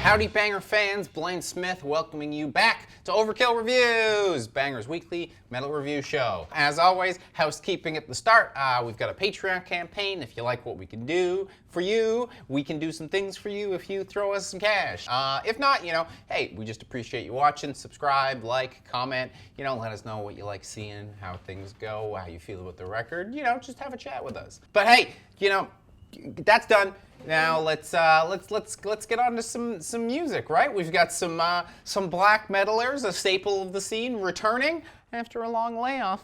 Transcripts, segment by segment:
Howdy Banger fans, Blaine Smith welcoming you back to Overkill Reviews, Banger's weekly metal review show. As always, housekeeping at the start, we've got a Patreon campaign. If you like what we can do for you, we can do some things for you if you throw us some cash. If not, hey, we just appreciate you watching. Subscribe, like, comment, let us know what you like seeing, how things go, how you feel about the record, just have a chat with us. But hey, that's done. Now let's get on to some music, right? We've got some black metalers, a staple of the scene, returning after a long layoff.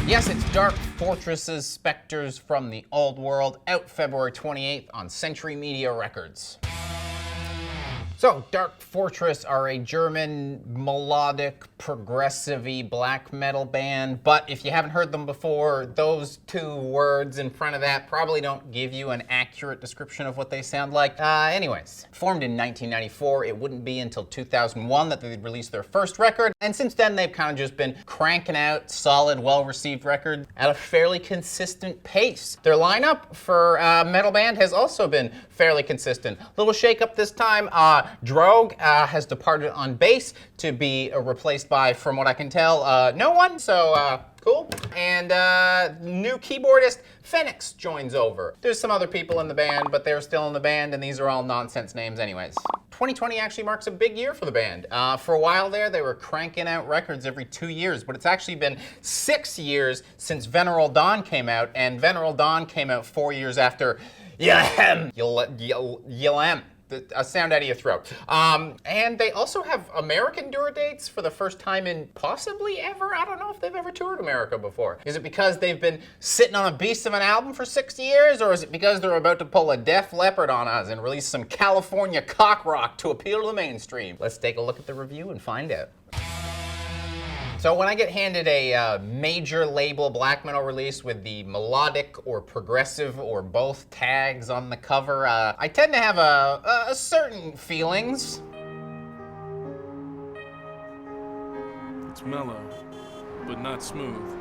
Yes, it's Dark Fortress's Spectres from the Old World, out February 28th on Century Media Records. So, Dark Fortress are a German melodic, progressive-y black metal band, but if you haven't heard them before, those two words in front of that probably don't give you an accurate description of what they sound like. Anyways, formed in 1994, it wouldn't be until 2001 that they'd release their first record, and since then they've kind of just been cranking out solid, well-received records at a fairly consistent pace. Their lineup for a metal band has also been fairly consistent. Little shake-up this time. Drogue has departed on bass to be replaced by, from what I can tell, no one, so cool. And new keyboardist Phoenix joins over. There's some other people in the band, but they're still in the band, and these are all nonsense names anyways. 2020 actually marks a big year for the band. For a while there, they were cranking out records every 2 years, but it's actually been 6 years since Veneral Dawn came out, and Veneral Dawn came out 4 years after Yalem. A sound out of your throat. And they also have American tour dates for the first time in possibly ever. I don't know if they've ever toured America before. Is it because they've been sitting on a beast of an album for 6 years, or is it because they're about to pull a Def Leppard on us and release some California cock rock to appeal to the mainstream? Let's take a look at the review and find out. So when I get handed a major label black metal release with the melodic or progressive or both tags on the cover, I tend to have a certain feelings. It's mellow, but not smooth.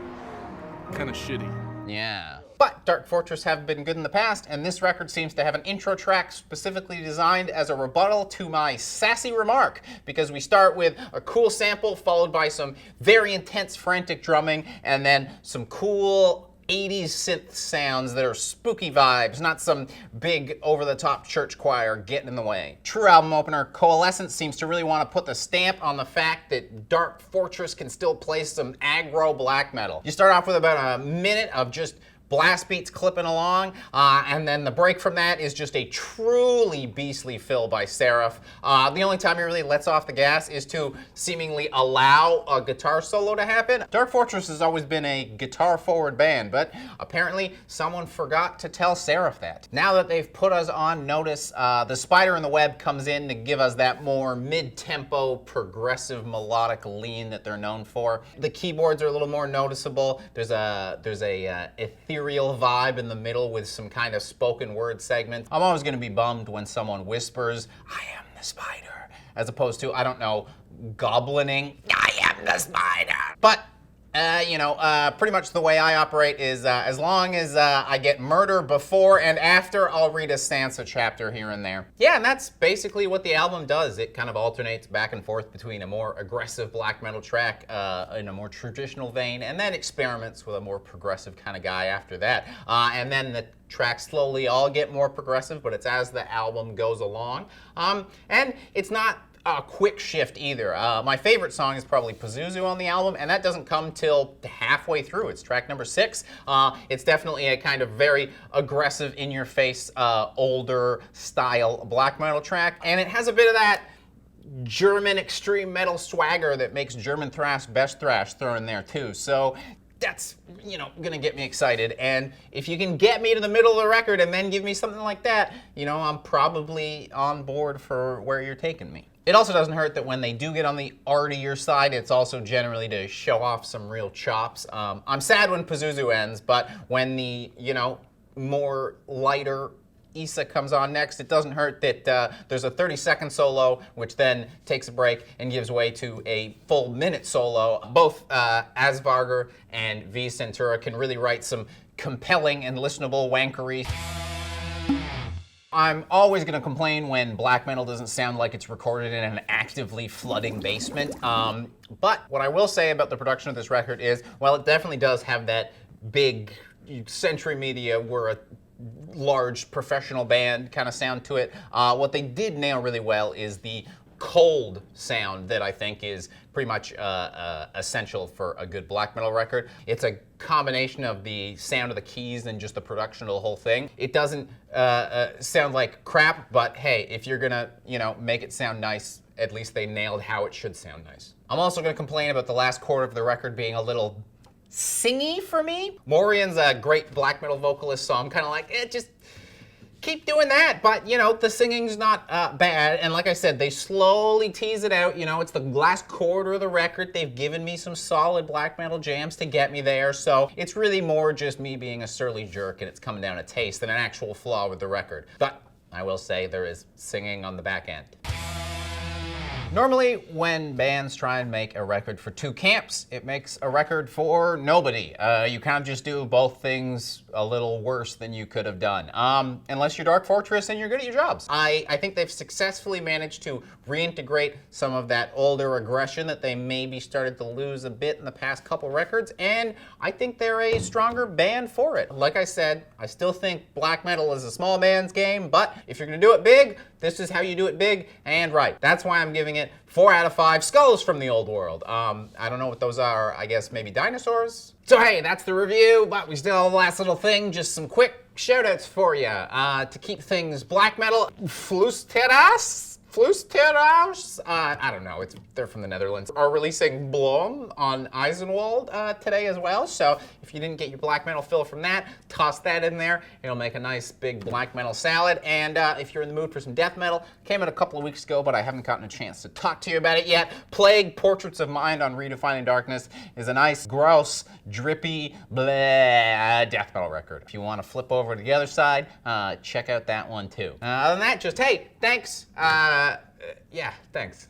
Kind of shitty. Yeah. But Dark Fortress have been good in the past, and this record seems to have an intro track specifically designed as a rebuttal to my sassy remark, because we start with a cool sample followed by some very intense frantic drumming, and then some cool 80s synth sounds that are spooky vibes, not some big over-the-top church choir getting in the way. True album opener, Coalescence seems to really want to put the stamp on the fact that Dark Fortress can still play some aggro black metal. You start off with about a minute of just blast beats clipping along, and then the break from that is just a truly beastly fill by Seraph. The only time he really lets off the gas is to seemingly allow a guitar solo to happen. Dark Fortress has always been a guitar-forward band, but apparently someone forgot to tell Seraph that. Now that they've put us on notice, the spider in the web comes in to give us that more mid-tempo, progressive, melodic lean that they're known for. The keyboards are a little more noticeable. There's a ethereal vibe in the middle with some kind of spoken word segment. I'm always going to be bummed when someone whispers, "I am the spider," as opposed to, I don't know, goblining, "I am the spider." But pretty much the way I operate is as long as I get murder before and after, I'll read a Sansa chapter here and there. Yeah, and that's basically what the album does. It kind of alternates back and forth between a more aggressive black metal track in a more traditional vein, and then experiments with a more progressive kind of guy after that. And then the tracks slowly all get more progressive, but it's as the album goes along. And it's not a quick shift either. My favorite song is probably Pazuzu on the album, and that doesn't come till halfway through. It's track number 6. It's definitely a kind of very aggressive, in-your-face, older style black metal track, and it has a bit of that German extreme metal swagger that makes German thrash best thrash thrown in there too. So that's, gonna get me excited. And if you can get me to the middle of the record and then give me something like that, I'm probably on board for where you're taking me. It also doesn't hurt that when they do get on the artier side, it's also generally to show off some real chops. I'm sad when Pazuzu ends, but when the, more lighter, Issa comes on next. It doesn't hurt that there's a 30-second solo, which then takes a break and gives way to a full minute solo. Both Asvarger and V. Centura can really write some compelling and listenable wankery. I'm always going to complain when black metal doesn't sound like it's recorded in an actively flooding basement. But what I will say about the production of this record is, while it definitely does have that big Century Media, we're a large professional band kind of sound to it, what they did nail really well is the cold sound that I think is pretty much essential for a good black metal record. It's a combination of the sound of the keys and just the production of the whole thing. It doesn't sound like crap, but hey, if you're gonna, make it sound nice, at least they nailed how it should sound nice. I'm also gonna complain about the last quarter of the record being a little singy for me. Morian's a great black metal vocalist, so I'm kind of like, just keep doing that. But, the singing's not bad. And like I said, they slowly tease it out. It's the last quarter of the record. They've given me some solid black metal jams to get me there. So it's really more just me being a surly jerk, and it's coming down to taste than an actual flaw with the record. But I will say there is singing on the back end. Normally, when bands try and make a record for two camps, it makes a record for nobody. You kind of just do both things a little worse than you could have done. Unless you're Dark Fortress and you're good at your jobs. I think they've successfully managed to reintegrate some of that older aggression that they maybe started to lose a bit in the past couple records, and I think they're a stronger band for it. Like I said, I still think black metal is a small man's game, but if you're gonna do it big, this is how you do it big and right. That's why I'm giving it 4 out of 5 skulls from the old world. I don't know what those are. I guess maybe dinosaurs? So hey, that's the review, but we still have the last little thing. Just some quick shoutouts for you. To keep things black metal, Flusteras? I don't know, they're from the Netherlands, are releasing Bloom on Eisenwald today as well. So if you didn't get your black metal fill from that, toss that in there. It'll make a nice big black metal salad. And if you're in the mood for some death metal, came out a couple of weeks ago, but I haven't gotten a chance to talk to you about it yet. Plague Portraits of Mind on Redefining Darkness is a nice, gross, drippy, blah death metal record. If you want to flip over to the other side, check out that one too. Other than that, just hey, thanks. Yeah, thanks.